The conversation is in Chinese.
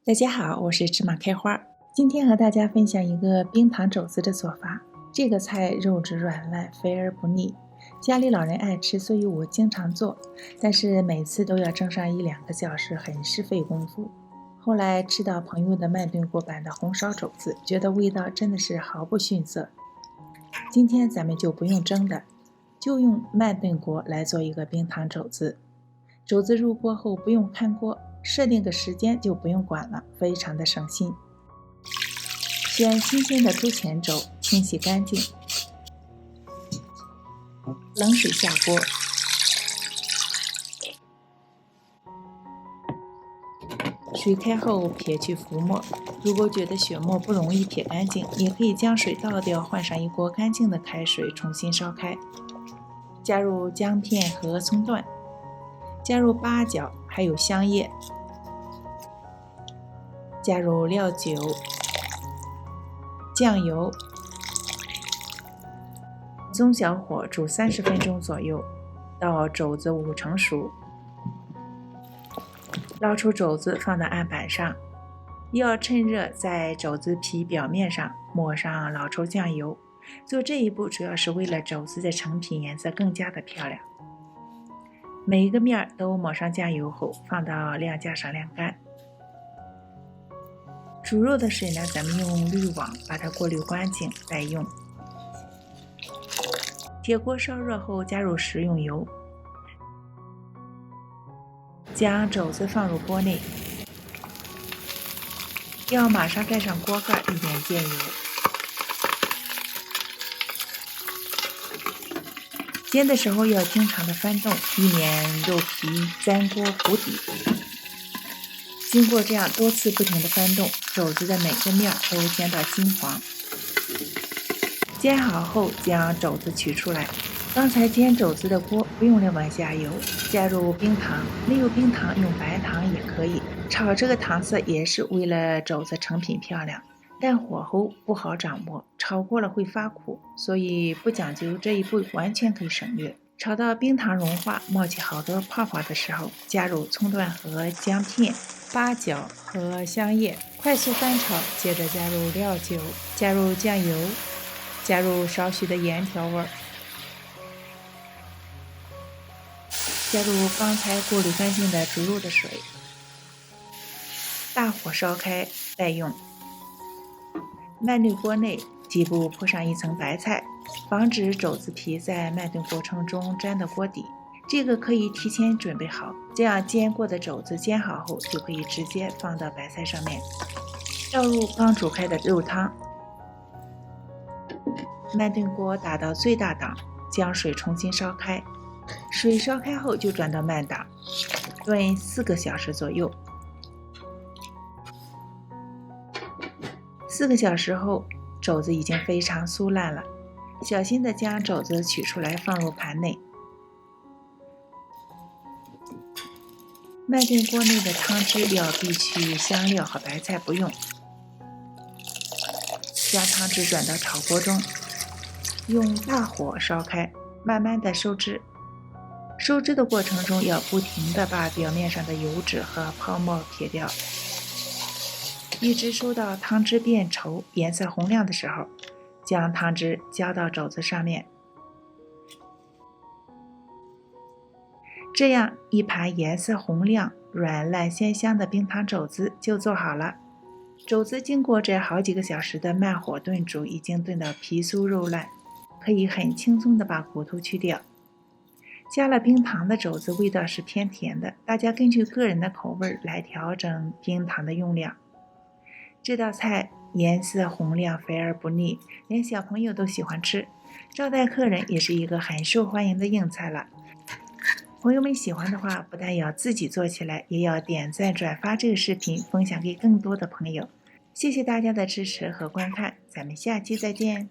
大家好，我是芝麻开花。今天和大家分享一个冰糖肘子的做法。这个菜肉质软烂，肥而不腻，家里老人爱吃，所以我经常做，但是每次都要蒸上1-2个小时，很是费功夫。后来吃到朋友的慢炖锅版的红烧肘子，觉得味道真的是毫不逊色。今天咱们就不用蒸的，就用慢炖锅来做一个冰糖肘子。肘子入锅后不用看锅，设定个时间就不用管了，非常的省心。选新鲜的猪前肘，清洗干净，冷水下锅，水开后撇去浮沫。如果觉得血沫不容易撇干净，也可以将水倒掉，换上一锅干净的开水重新烧开，加入姜片和葱段，加入八角还有香叶，加入料酒、酱油，中小火煮30分钟左右，到肘子5成熟。捞出肘子放到案板上，要趁热在肘子皮表面上抹上老抽酱油。做这一步主要是为了肘子的成品颜色更加的漂亮。每一个面都抹上酱油后，放到晾架上晾干。煮肉的水呢，咱们用滤网把它过滤干净再用。铁锅烧热后，加入食用油，将肘子放入锅内，要马上盖上锅盖，以免溅油。煎的时候要经常的翻动，以免肉皮粘锅糊底。经过这样多次不停的翻动，肘子的每个面都煎到金黄。煎好后将肘子取出来，刚才煎肘子的锅不用另外加油，加入冰糖，没有冰糖用白糖也可以。炒这个糖色也是为了肘子成品漂亮，但火候不好掌握，炒过了会发苦，所以不讲究这一步完全可以省略。炒到冰糖融化，冒起好多泡泡的时候，加入葱段和姜片、八角和香叶，快速翻炒，接着加入料酒，加入酱油，加入少许的盐调味，加入刚才过滤干净的煮肉的水，大火烧开待用。慢炖锅内底部铺上一层白菜，防止肘子皮在慢炖过程中粘到锅底。这个可以提前准备好，这样煎过的肘子煎好后就可以直接放到白菜上面，倒入刚煮开的肉汤。慢炖锅打到最大档，将水重新烧开，水烧开后就转到慢档，炖4个小时左右。4个小时后，肘子已经非常酥烂了，小心的将肘子取出来放入盘内。慢炖锅内的汤汁要避去香料和白菜不用，将汤汁转到炒锅中，用大火烧开，慢慢的收汁。收汁的过程中要不停的把表面上的油脂和泡沫撇掉，一直收到汤汁变稠、颜色红亮的时候，将汤汁浇到肘子上面。这样一盘颜色红亮、软烂鲜香的冰糖肘子就做好了。肘子经过这好几个小时的慢火炖煮，已经炖到皮酥肉烂，可以很轻松的把骨头去掉。加了冰糖的肘子味道是偏甜的，大家根据个人的口味来调整冰糖的用量。这道菜颜色红亮，肥而不腻，连小朋友都喜欢吃，招待客人也是一个很受欢迎的硬菜了。朋友们喜欢的话，不但要自己做起来，也要点赞转发这个视频，分享给更多的朋友。谢谢大家的支持和观看，咱们下期再见。